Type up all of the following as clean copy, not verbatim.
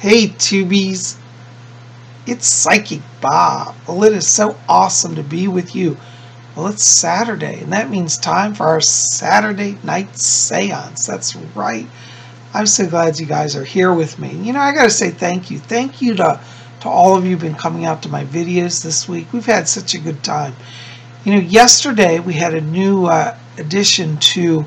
Hey Tubies, it's Psychic Bob. Well, it is so awesome to be with you. Well, it's Saturday, and that means time for our Saturday night seance. That's right. I'm so glad you guys are here with me. You know, I got to say thank you. Thank you to all of you who've been coming out to my videos this week. We've had such a good time. You know, yesterday we had a new addition to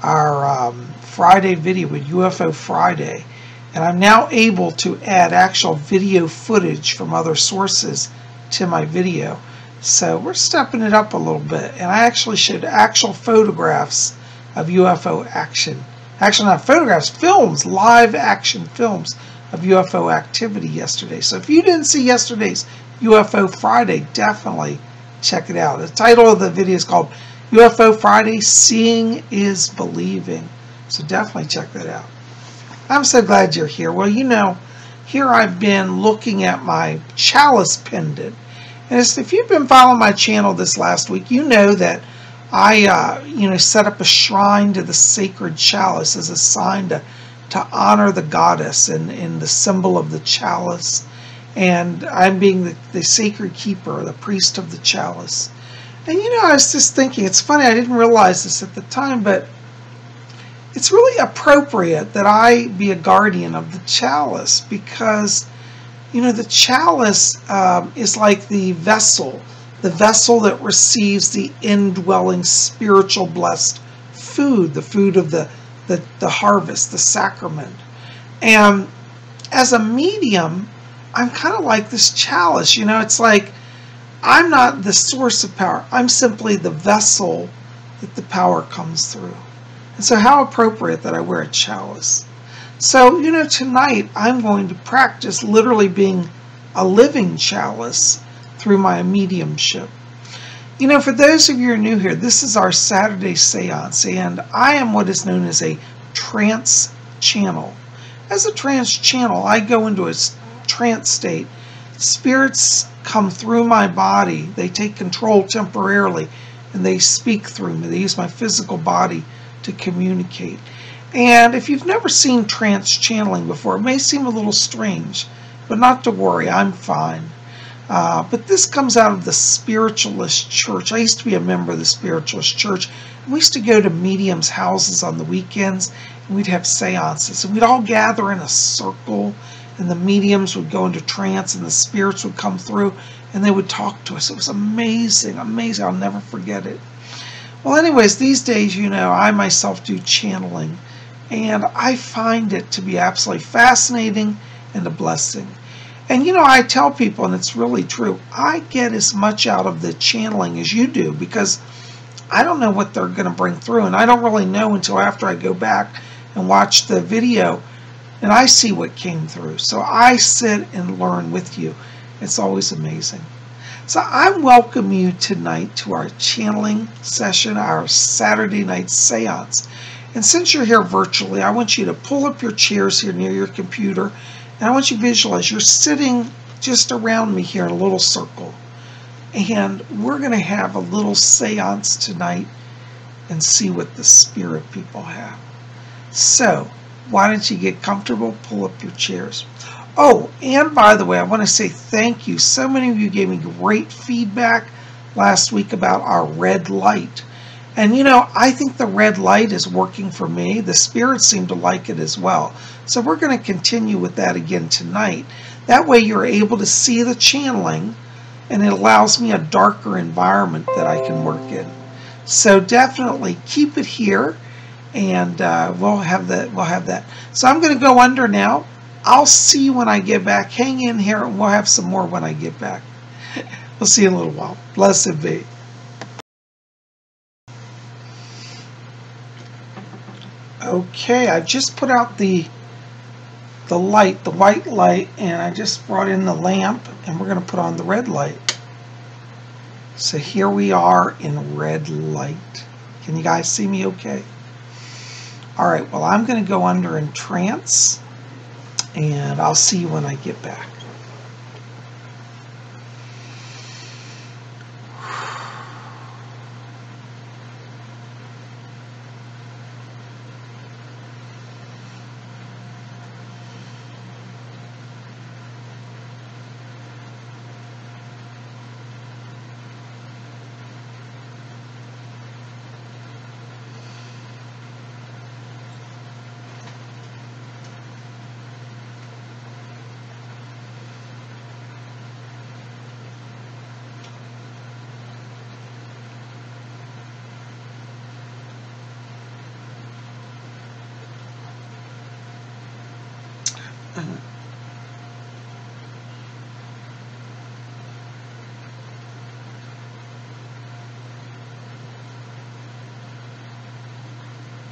our Friday video with UFO Friday. And I'm now able to add actual video footage from other sources to my video. So we're stepping it up a little bit. And I actually showed actual photographs of UFO action. Actually, not photographs, films, live action films of UFO activity yesterday. So if you didn't see yesterday's UFO Friday, definitely check it out. The title of the video is called UFO Friday, Seeing is Believing. So definitely check that out. I'm so glad you're here. Well, you know, here I've been looking at my chalice pendant. And if you've been following my channel this last week, you know that I, set up a shrine to the sacred chalice as a sign to honor the goddess and the symbol of the chalice. And I'm being the sacred keeper, the priest of the chalice. And, you know, I was just thinking, it's funny, I didn't realize this at the time, but it's really appropriate that I be a guardian of the chalice because, you know, the chalice is like the vessel that receives the indwelling spiritual blessed food, the food of the harvest, the sacrament. And as a medium, I'm kind of like this chalice, you know, it's like I'm not the source of power. I'm simply the vessel that the power comes through. And so how appropriate that I wear a chalice. So, you know, tonight I'm going to practice literally being a living chalice through my mediumship. You know, for those of you who are new here, this is our Saturday seance, and I am what is known as a trance channel. As a trance channel, I go into a trance state. Spirits come through my body. They take control temporarily, and they speak through me. They use my physical body to communicate. And if you've never seen trance channeling before, it may seem a little strange, but not to worry, I'm fine. But this comes out of the Spiritualist Church. I used to be a member of the Spiritualist Church. And we used to go to mediums' houses on the weekends, and we'd have seances. And we'd all gather in a circle, and the mediums would go into trance, and the spirits would come through, and they would talk to us. It was amazing, amazing. I'll never forget it. Well, anyways, these days, you know, I myself do channeling, and I find it to be absolutely fascinating and a blessing. And, you know, I tell people, and it's really true, I get as much out of the channeling as you do because I don't know what they're going to bring through, and I don't really know until after I go back and watch the video and I see what came through. So I sit and learn with you. It's always amazing. So I welcome you tonight to our channeling session, our Saturday night seance. And since you're here virtually, I want you to pull up your chairs here near your computer, and I want you to visualize you're sitting just around me here in a little circle. And we're going to have a little seance tonight and see what the spirit people have. So why don't you get comfortable, pull up your chairs. Oh, and by the way, I want to say thank you. So many of you gave me great feedback last week about our red light. And, you know, I think the red light is working for me. The spirits seem to like it as well. So we're going to continue with that again tonight. That way you're able to see the channeling, and it allows me a darker environment that I can work in. So definitely keep it here, and we'll have that. So I'm going to go under now. I'll see you when I get back. Hang in here, and we'll have some more when I get back. We'll see you in a little while. Blessed be. Okay, I just put out the light, the white light, and I just brought in the lamp, and we're going to put on the red light. So here we are in red light. Can you guys see me okay? All right, well, I'm going to go under in trance, and I'll see you when I get back.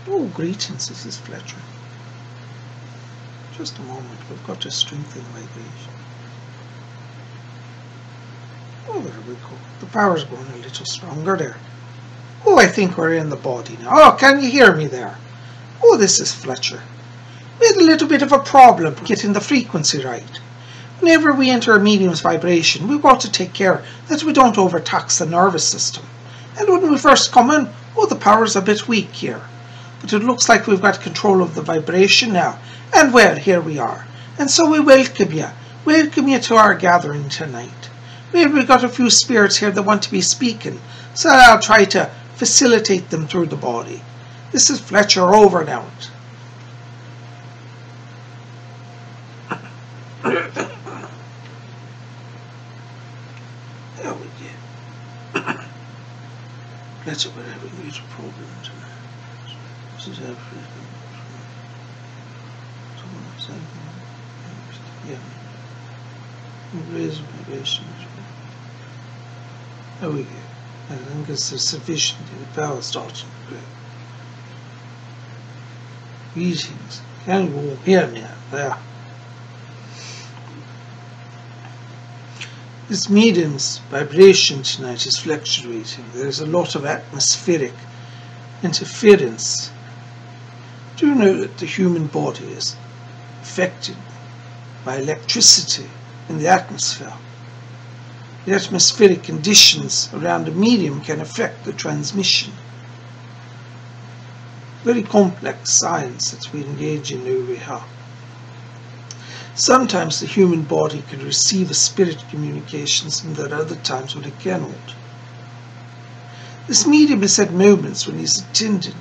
Oh, greetings, this is Fletcher. Just a moment, we've got to strengthen vibration. Oh, there we go. The power's going a little stronger there. Oh, I think we're in the body now. Oh, can you hear me there? Oh, this is Fletcher. We had a little bit of a problem getting the frequency right. Whenever we enter a medium's vibration, we've got to take care that we don't overtax the nervous system. And when we first come in, oh, the power's a bit weak here. But it looks like we've got control of the vibration now. And well, here we are. And so we welcome you. Welcome you to our gathering tonight. We've got a few spirits here that want to be speaking, so I'll try to facilitate them through the body. This is Fletcher, over and out. There we go. Fletcher, we're having a little problem tonight. This is everything. Yeah. Raise vibration. There we go. I think it's sufficient. The power starting to grow. Greetings. Can you all hear me out there? This medium's vibration tonight is fluctuating. There is a lot of atmospheric interference. Do you know that the human body is affected by electricity in the atmosphere? The atmospheric conditions around the medium can affect the transmission. Very complex science that we engage in over here. Sometimes the human body can receive a spirit communications, and there are other times when it cannot. This medium has had moments when he's attended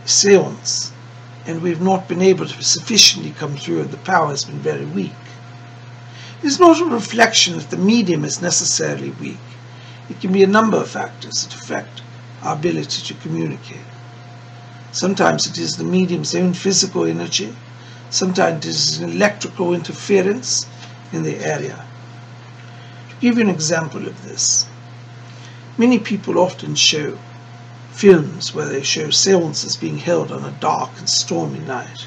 a seance, and we've not been able to sufficiently come through, and the power has been very weak. It is not a reflection that the medium is necessarily weak. It can be a number of factors that affect our ability to communicate. Sometimes it is the medium's own physical energy. Sometimes it is an electrical interference in the area. To give you an example of this, many people often show films where they show seances being held on a dark and stormy night.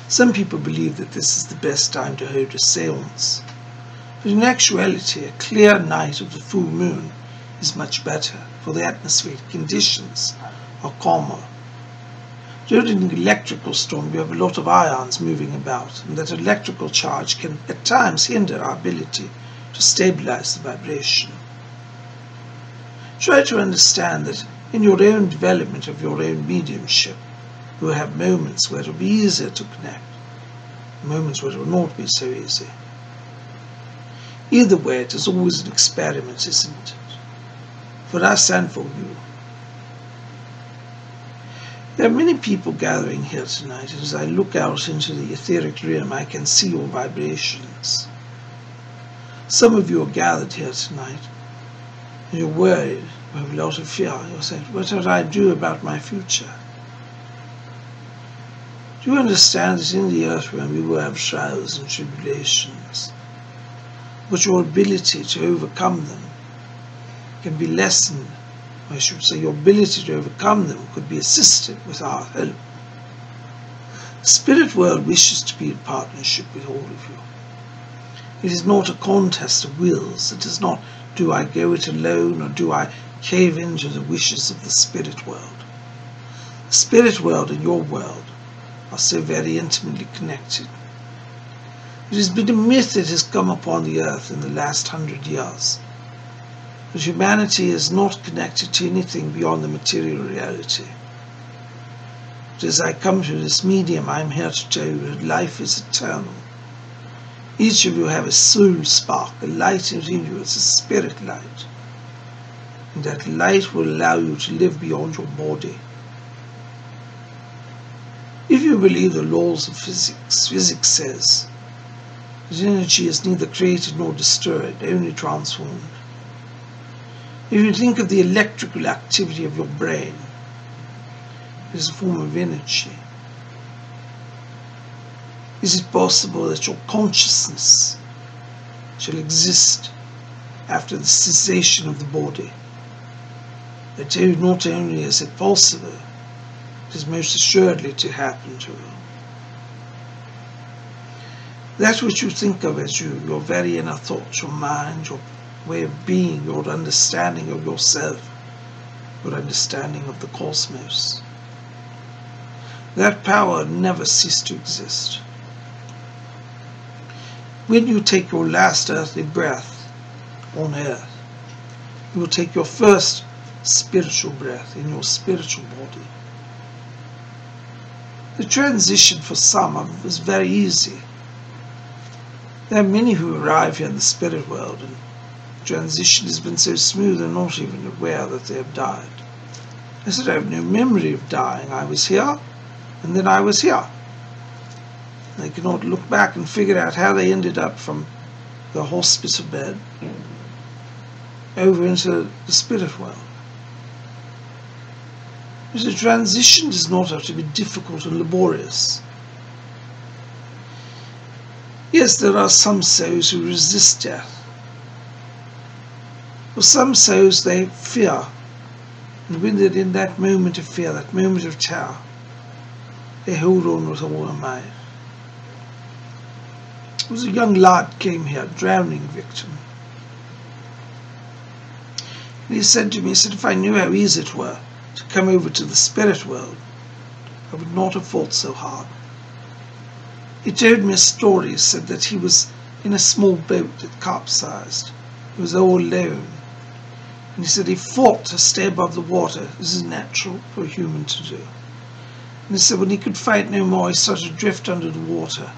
Some people believe that this is the best time to hold a seance, but in actuality a clear night of the full moon is much better, for the atmospheric conditions are calmer. During an electrical storm, you have a lot of ions moving about, and that electrical charge can at times hinder our ability to stabilize the vibration. Try to understand that in your own development of your own mediumship, you will have moments where it will be easier to connect, moments where it will not be so easy. Either way, it is always an experiment, isn't it? For us and for you. There are many people gathering here tonight, and as I look out into the etheric realm, I can see your vibrations. Some of you are gathered here tonight, and you're worried, you have a lot of fear. You're saying, what should I do about my future? Do you understand that in the earth realm we will have trials and tribulations, but your ability to overcome them can be lessened? I should say your ability to overcome them could be assisted with our help. The spirit world wishes to be in partnership with all of you. It is not a contest of wills. It is not, do I go it alone, or do I cave into the wishes of the spirit world. The spirit world and your world are so very intimately connected. It has been a myth that has come upon the earth in the last 100 years. But humanity is not connected to anything beyond the material reality. But as I come to this medium, I am here to tell you that life is eternal. Each of you have a soul spark, a light within you. It's a spirit light. And that light will allow you to live beyond your body. If you believe the laws of physics, physics says that energy is neither created nor destroyed, only transformed. If you think of the electrical activity of your brain, it is a form of energy. Is it possible that your consciousness shall exist after the cessation of the body? That not only is it possible, it is most assuredly to happen to you. That which you think of as you, your very inner thoughts, your mind, your way of being, your understanding of yourself, your understanding of the cosmos, that power never ceased to exist. When you take your last earthly breath on earth, you will take your first spiritual breath in your spiritual body. The transition for some is very easy. There are many who arrive here in the spirit world, and the transition has been so smooth they're not even aware that they have died. I said, I have no memory of dying. I was here, and then I was here. They cannot look back and figure out how they ended up from the hospital bed over into the spirit world. But the transition does not have to be difficult and laborious. Yes, there are some souls who resist death. For some souls they fear, and when they're in that moment of fear, that moment of terror, they hold on with all their might. There was a young lad came here, drowning victim. And he said to me, if I knew how easy it were to come over to the spirit world, I would not have fought so hard. He told me a story. He said that he was in a small boat that capsized. He was all alone. And he said he fought to stay above the water. This is natural for a human to do. And he said when he could fight no more, he started to drift under the water.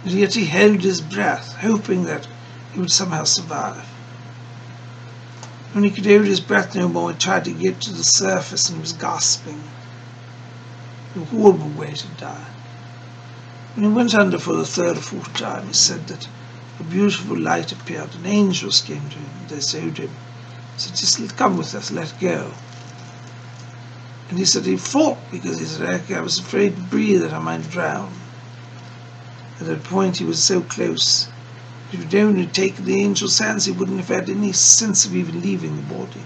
And yet he held his breath, hoping that he would somehow survive. When he could hold his breath no more, he tried to get to the surface and he was gasping. A horrible way to die. When he went under for the third or fourth time, he said that a beautiful light appeared and angels came to him. They showed him. He said, just come with us, let go. And he said he fought because he said, I was afraid to breathe that I might drown. At that point he was so close. If he'd only taken the angel's hands, he wouldn't have had any sense of even leaving the body.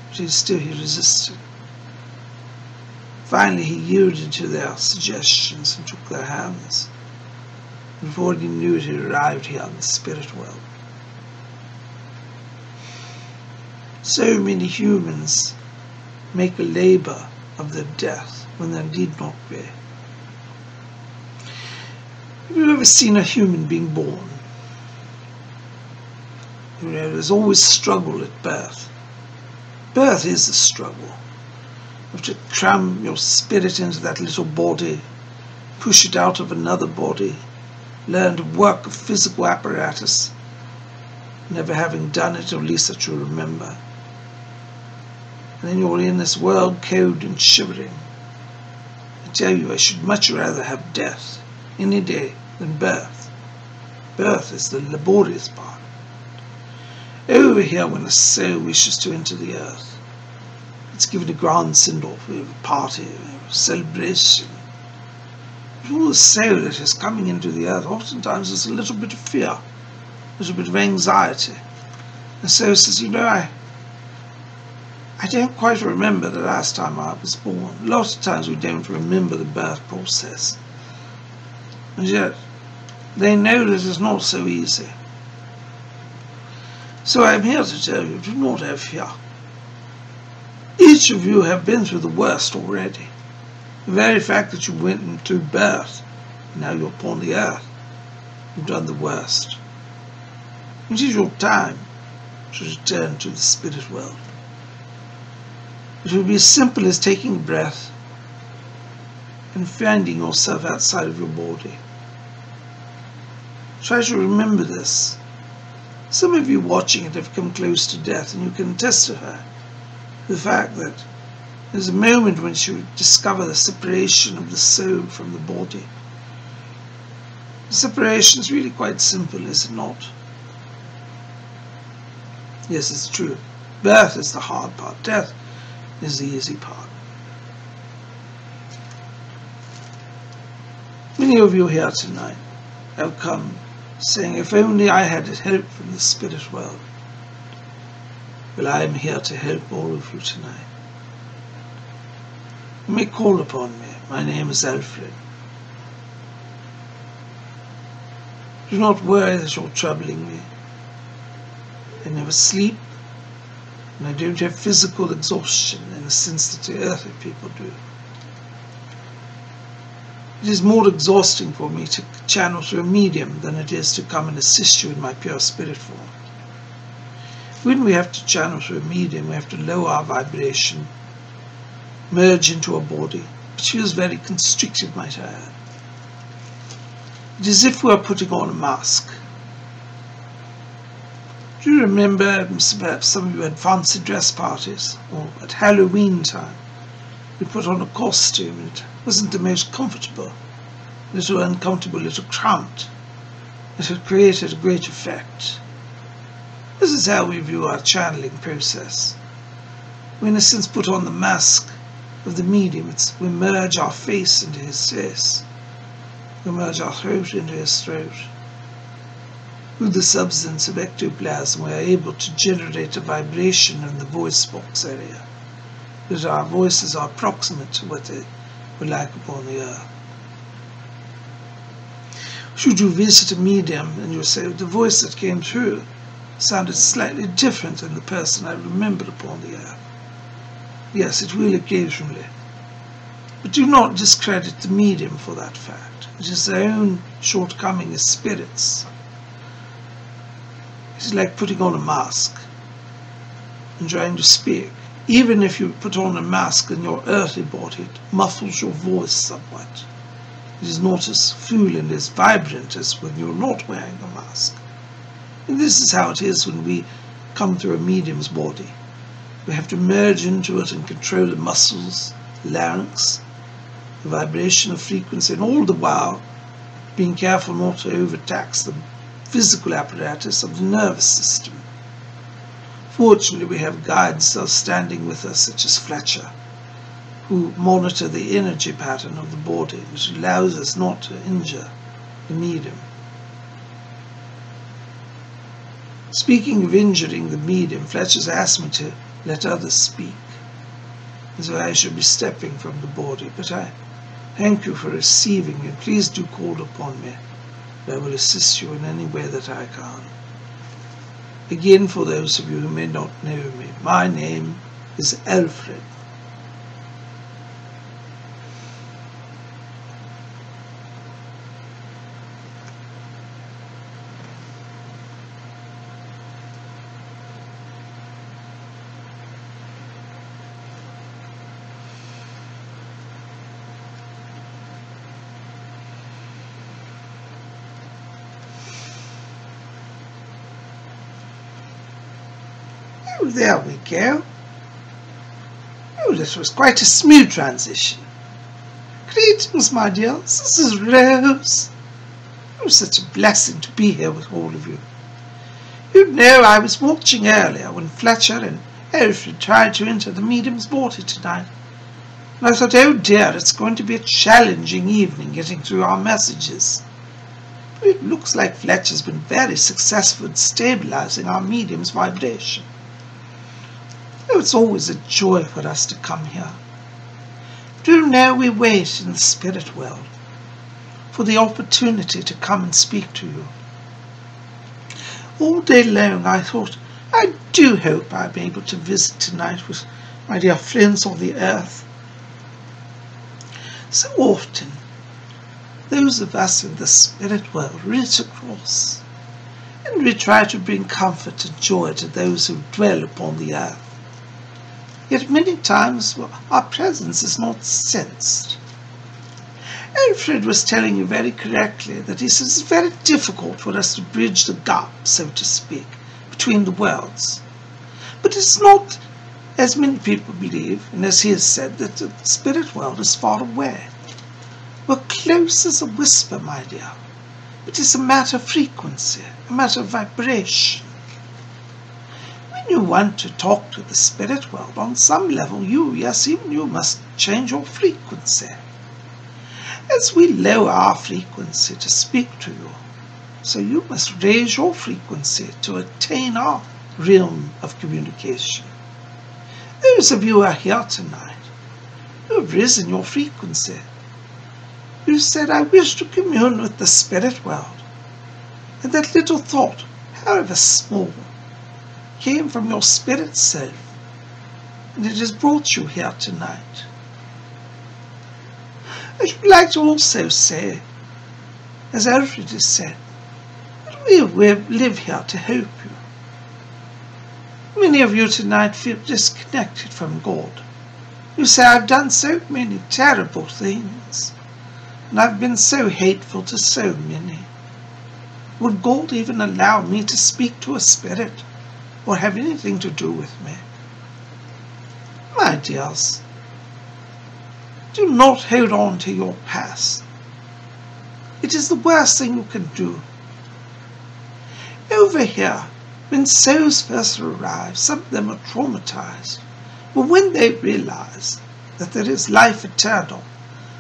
But he resisted. Finally he yielded to their suggestions and took their hands. Before he knew it, he arrived here in the spirit world. So many humans make a labor of their death when there need not be. Have you ever seen a human being born? You know, there's always struggle at birth. Birth is a struggle. You have to cram your spirit into that little body, push it out of another body, learn to work a physical apparatus, never having done it, or at least that you remember. And then you're in this world cold and shivering. I tell you, I should much rather have death any day than birth. Birth is the laborious part. Over here, when a soul wishes to enter the earth, it's given a grand send-off, we have a party, we have a celebration. But all the soul that is coming into the earth, oftentimes there's a little bit of fear, a little bit of anxiety. The soul says, you know, I don't quite remember the last time I was born. A lot of times we don't remember the birth process. And yet, they know that it's not so easy. So I'm here to tell you, do not have fear. Each of you have been through the worst already. The very fact that you went into birth, and now you're upon the earth, you've done the worst. It is your time to return to the spirit world. It will be as simple as taking a breath and finding yourself outside of your body. Try to remember this. Some of you watching it have come close to death, and you can testify the fact that there's a moment when you discover the separation of the soul from the body. The separation is really quite simple, is it not? Yes, it's true. Birth is the hard part. Death is the easy part. Many of you here tonight have come saying, if only I had help from the spirit world. Well, I am here to help all of you tonight. You may call upon me. My name is Alfred. Do not worry that you're troubling me. I never sleep, and I don't have physical exhaustion in the sense that the earthly people do. It is more exhausting for me to channel through a medium than it is to come and assist you in my pure spirit form. When we have to channel through a medium, we have to lower our vibration, merge into a body, which feels very constricted, might I add. It is as if we are putting on a mask. Do you remember, perhaps some of you had fancy dress parties, or at Halloween time, we put on a costume and it wasn't the most comfortable, a little uncomfortable, a little cramped. It had created a great effect. This is how we view our channeling process. We in a sense put on the mask of the medium. We merge our face into his face. We merge our throat into his throat. Through the substance of ectoplasm, we are able to generate a vibration in the voice box area, that our voices are proximate to what they were like upon the earth. Should you visit a medium and you say, the voice that came through sounded slightly different than the person I remembered upon the earth. Yes, it will occasionally. But do not discredit the medium for that fact. It is their own shortcoming as spirits. It is like putting on a mask and trying to speak. Even if you put on a mask in your earthly body, it muffles your voice somewhat. It is not as full and as vibrant as when you're not wearing a mask. And this is how it is when we come through a medium's body. We have to merge into it and control the muscles, the larynx, the vibration of frequency, and all the while being careful not to overtax the physical apparatus of the nervous system. Fortunately, we have guides standing with us, such as Fletcher, who monitor the energy pattern of the body, which allows us not to injure the medium. Speaking of injuring the medium, Fletcher's asked me to let others speak, and so I should be stepping from the body, but I thank you for receiving me. Please do call upon me. I will assist you in any way that I can. Again, for those of you who may not know me, my name is Alfred. Oh, there we go. Oh, this was quite a smooth transition. Greetings, my dears. This is Rose. Oh, such a blessing to be here with all of you. You know, I was watching earlier when Fletcher and Alfred tried to enter the medium's body tonight. And I thought, oh dear, it's going to be a challenging evening getting through our messages. But it looks like Fletcher's been very successful in stabilizing our medium's vibration. It's always a joy for us to come here. Do know we wait in the spirit world for the opportunity to come and speak to you. All day long I thought, I do hope I'm able to visit tonight with my dear friends on the earth. So often, those of us in the spirit world reach across, and we try to bring comfort and joy to those who dwell upon the earth. Yet many times our presence is not sensed. Alfred was telling you very correctly that he says it's very difficult for us to bridge the gap, so to speak, between the worlds. But it's not, as many people believe, and as he has said, that the spirit world is far away. We're close as a whisper, my dear. It is a matter of frequency, a matter of vibration. When you want to talk to the spirit world, on some level, yes, even you must change your frequency. As we lower our frequency to speak to you, so you must raise your frequency to attain our realm of communication. Those of you who are here tonight, who have risen your frequency, who said, I wish to commune with the spirit world, and that little thought, however small, came from your spirit self, and it has brought you here tonight. I should like to also say, as Alfred has said, that we live here to help you. Many of you tonight feel disconnected from God. You say, I've done so many terrible things, and I've been so hateful to so many. Would God even allow me to speak to a spirit or have anything to do with me? My dears, do not hold on to your past. It is the worst thing you can do. Over here, when souls first arrive, some of them are traumatized. But when they realize that there is life eternal,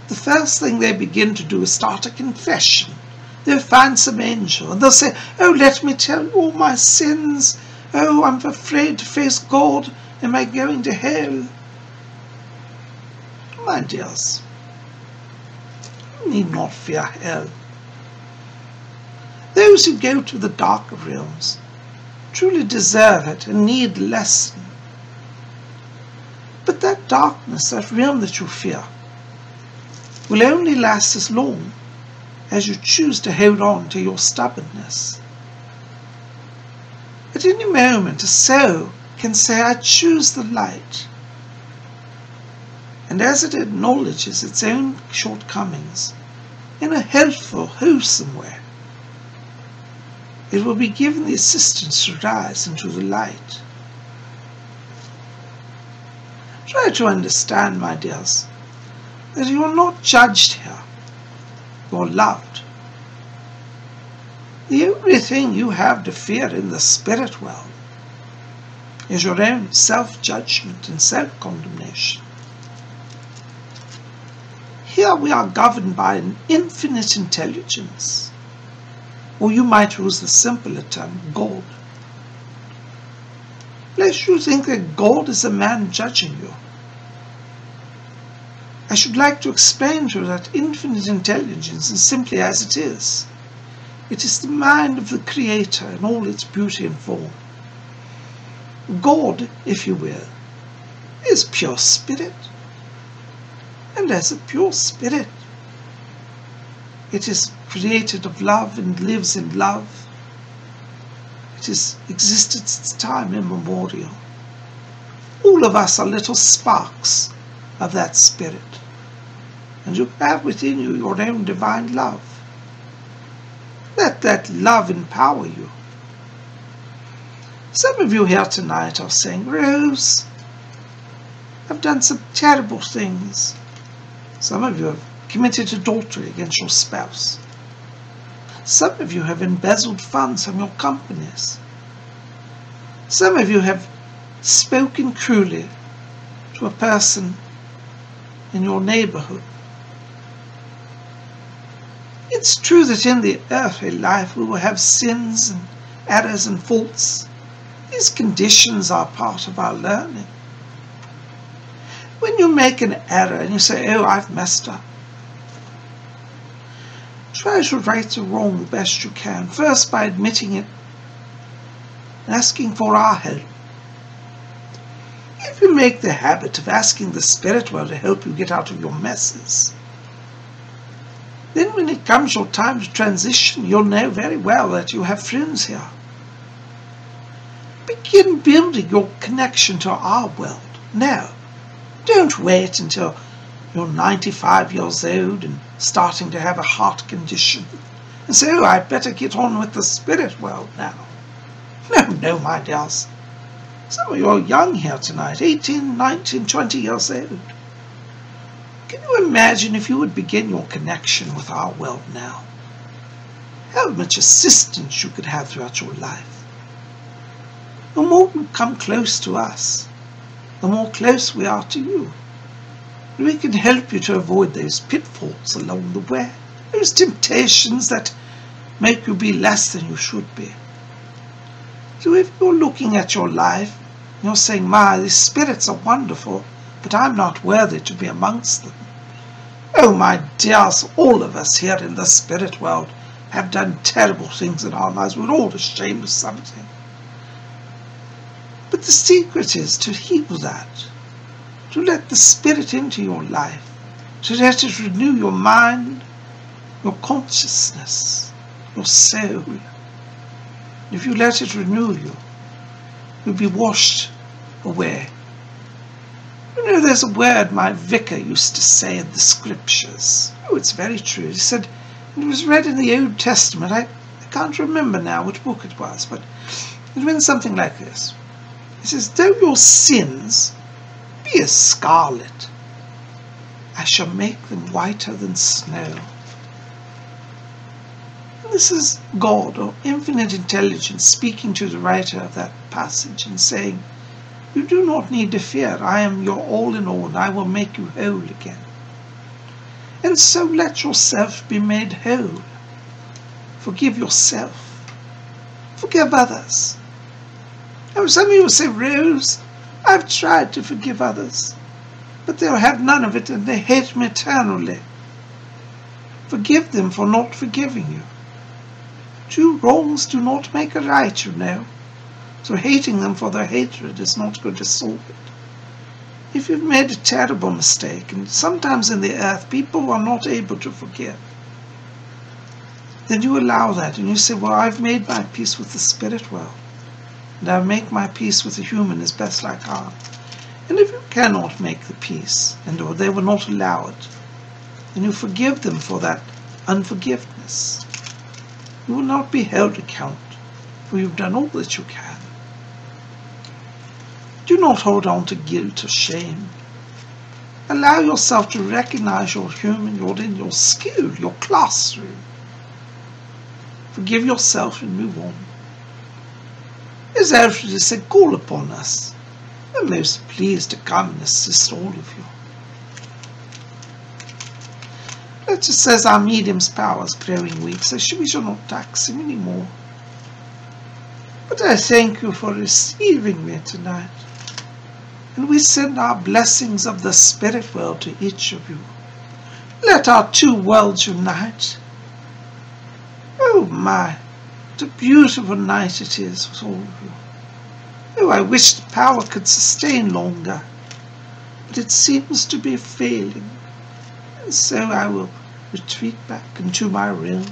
the first thing they begin to do is start a confession. They'll find some angel and they'll say, oh, let me tell you all my sins. Oh, I'm afraid to face God. Am I going to hell? My dears, you need not fear hell. Those who go to the darker realms truly deserve it and need a lesson. But that darkness, that realm that you fear, will only last as long as you choose to hold on to your stubbornness. At any moment, a soul can say, I choose the light. And as it acknowledges its own shortcomings in a helpful, wholesome way, it will be given the assistance to rise into the light. Try to understand, my dears, that you are not judged here. You are loved. The only thing you have to fear in the spirit world is your own self-judgment and self-condemnation. Here we are governed by an infinite intelligence, or you might use the simpler term, God. Lest you think that God is a man judging you, I should like to explain to you that infinite intelligence is simply as it is. It is the mind of the Creator in all its beauty and form. God, if you will, is pure spirit. And as a pure spirit, it is created of love and lives in love. It has existed since time immemorial. All of us are little sparks of that spirit. And you have within you your own divine love. Let that love empower you. Some of you here tonight are saying, Rose, I've done some terrible things. Some of you have committed adultery against your spouse. Some of you have embezzled funds from your companies. Some of you have spoken cruelly to a person in your neighborhood. It's true that in the earthly life we will have sins and errors and faults. These conditions are part of our learning. When you make an error and you say, oh, I've messed up, try to right the wrong the best you can, first by admitting it and asking for our help. If you make the habit of asking the spirit world to help you get out of your messes, then when it comes your time to transition, you'll know very well that you have friends here. Begin building your connection to our world now. Don't wait until you're 95 years old and starting to have a heart condition and say, oh, I'd better get on with the spirit world now. No, my dears. Some of you are young here tonight, 18, 19, 20 years old. Can you imagine if you would begin your connection with our world now? How much assistance you could have throughout your life. The more you come close to us, the more close we are to you. We can help you to avoid those pitfalls along the way, those temptations that make you be less than you should be. So if you're looking at your life, you're saying, my, these spirits are wonderful, but I'm not worthy to be amongst them. Oh, my dears, all of us here in the spirit world have done terrible things in our lives. We're all ashamed of something. But the secret is to heal that, to let the Spirit into your life, to let it renew your mind, your consciousness, your soul. If you let it renew you, you'll be washed away. You know, there's a word my vicar used to say in the scriptures. Oh, it's very true. He said, it was read in the Old Testament. I can't remember now which book it was, but it went something like this. He says, though your sins be as scarlet, I shall make them whiter than snow. And this is God, or infinite intelligence, speaking to the writer of that passage and saying, you do not need to fear. I am your all in all, and I will make you whole again. And so let yourself be made whole. Forgive yourself. Forgive others. Now, some of you will say, Rose, I've tried to forgive others, but they'll have none of it and they hate me eternally. Forgive them for not forgiving you. Two wrongs do not make a right, you know. So hating them for their hatred is not going to solve it. If you've made a terrible mistake, and sometimes in the earth people are not able to forgive, then you allow that and you say, well, I've made my peace with the spirit world, and I'll make my peace with the human as best I can. And if you cannot make the peace, and or they will not allow it, then you forgive them for that unforgiveness. You will not be held account, for you've done all that you can. Do not hold on to guilt or shame. Allow yourself to recognize you're human, you're in your school, your classroom. Forgive yourself and move on. As Alfred said, call upon us. We're most pleased to come and assist all of you. It just says our medium's power is growing weak, so we shall not tax him anymore. But I thank you for receiving me tonight. And we send our blessings of the spirit world to each of you. Let our two worlds unite. Oh my, what a beautiful night it is with all of you. Oh, I wish the power could sustain longer, but it seems to be failing. And so I will retreat back into my realm.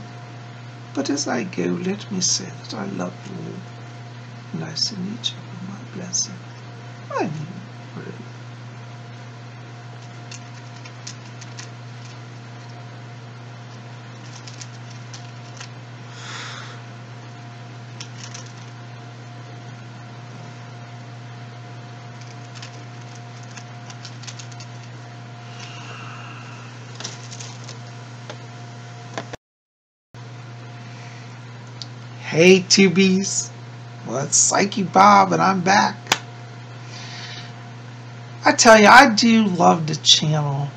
But as I go, let me say that I love you all, and I send each of you my blessing. My name is Thru. Hey, Tubies. Well, it's Psychic Bob, and I'm back. I tell you, I do love to channel.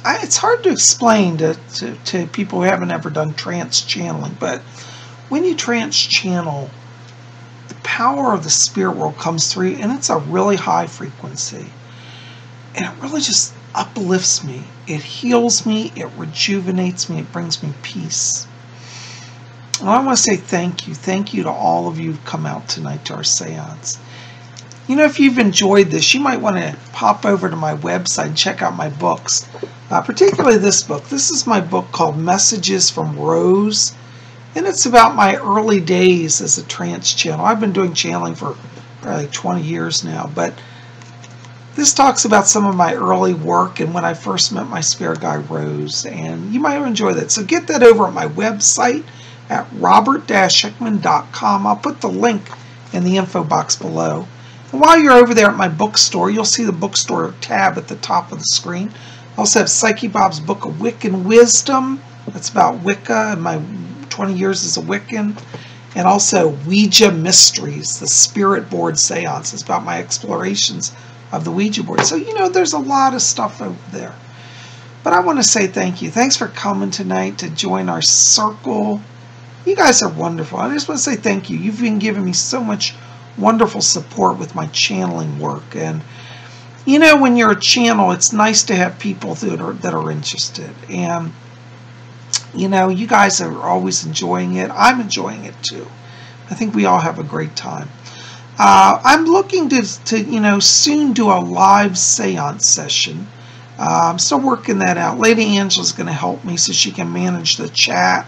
It's hard to explain to people who haven't ever done trance channeling, but when you trance channel, the power of the spirit world comes through, and it's a really high frequency. And it really just uplifts me. It heals me. It rejuvenates me. It brings me peace. And I want to say thank you. Thank you to all of you who've come out tonight to our seance. You know, if you've enjoyed this, you might want to pop over to my website and check out my books, particularly this book. This is my book called Messages from Rose, and it's about my early days as a trance channel. I've been doing channeling for probably 20 years now, but this talks about some of my early work and when I first met my spirit guide, Rose, and you might enjoy that. So get that over at my website at robert-hickman.com. I'll put the link in the info box below. And while you're over there at my bookstore, you'll see the bookstore tab at the top of the screen. I also have Psyche Bob's Book of Wiccan Wisdom. That's about Wicca and my 20 years as a Wiccan. And also Ouija Mysteries, the Spirit Board Seance. It's about my explorations of the Ouija board. So, there's a lot of stuff over there. But I want to say thank you. Thanks for coming tonight to join our circle. You guys are wonderful. I just want to say thank you. You've been giving me so much wonderful support with my channeling work. And, when you're a channel, it's nice to have people that are interested. And, you guys are always enjoying it. I'm enjoying it too. I think we all have a great time. I'm looking to soon do a live seance session. I'm still working that out. Lady Angela's going to help me so she can manage the chat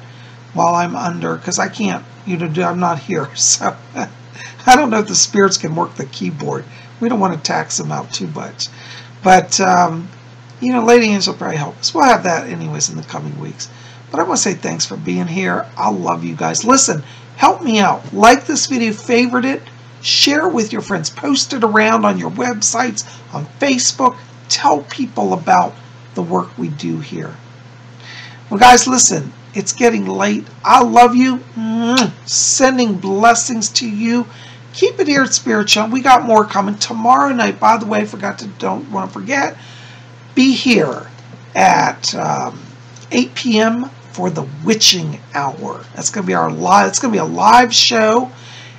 while I'm under, because I can't, I'm not here. So I don't know if the spirits can work the keyboard. We don't want to tax them out too much. But, Lady Angela will probably help us. We'll have that anyways in the coming weeks. But I want to say thanks for being here. I love you guys. Listen, help me out. Like this video, favorite it, share it with your friends, post it around on your websites, on Facebook. Tell people about the work we do here. Well, guys, listen, it's getting late. I love you. Sending blessings to you. Keep it here at Spirit Channel. We got more coming tomorrow night. By the way, don't want to forget, be here at 8 p.m. for the Witching Hour. That's going to be our live. It's going to be a live show,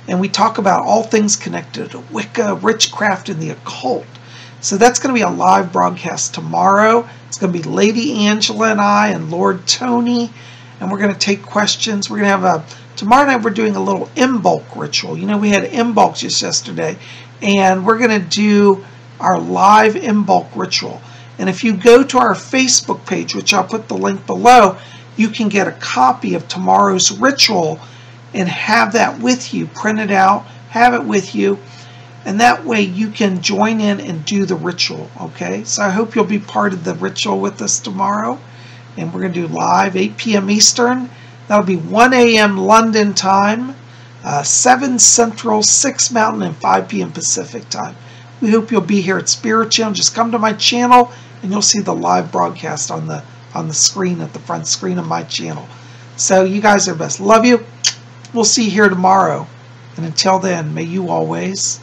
and we talk about all things connected to Wicca, witchcraft, and the occult. So that's going to be a live broadcast tomorrow. It's going to be Lady Angela and I and Lord Tony, and we're going to take questions. We're going to have tomorrow night we're doing a little Imbolc ritual. We had Imbolc just yesterday, and we're going to do our live Imbolc ritual. And if you go to our Facebook page, which I'll put the link below, you can get a copy of tomorrow's ritual and have that with you. Print it out, have it with you. And that way you can join in and do the ritual, okay? So I hope you'll be part of the ritual with us tomorrow. And we're going to do live, 8 p.m. Eastern. That'll be 1 a.m. London time, 7 Central, 6 Mountain, and 5 p.m. Pacific time. We hope you'll be here at Spirit Channel. Just come to my channel, and you'll see the live broadcast on the screen, at the front screen of my channel. So you guys are best. Love you. We'll see you here tomorrow. And until then, may you always...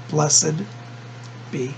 blessed be.